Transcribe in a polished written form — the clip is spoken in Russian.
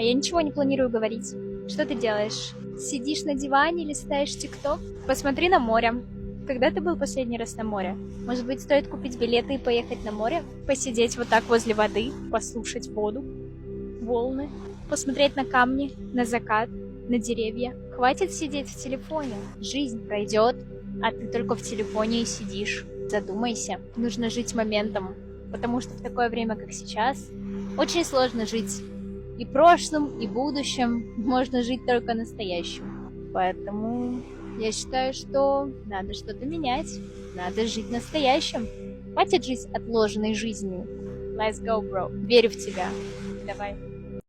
я ничего не планирую говорить. Что ты делаешь? Сидишь на диване, листаешь ТикТок? Посмотри на море. Когда ты был последний раз на море? Может быть, стоит купить билеты и поехать на море? Посидеть вот так возле воды, послушать воду, волны, посмотреть на камни, на закат, на деревья. Хватит сидеть в телефоне. Жизнь пройдет, а ты только в телефоне и сидишь. Задумайся. Нужно жить моментом, потому что в такое время, как сейчас, очень сложно жить и прошлым, и будущим. Можно жить только настоящим. Поэтому я считаю, что надо что-то менять. Надо жить настоящим. Хватит жить отложенной жизнью. Let's go, bro. Верю в тебя. Давай.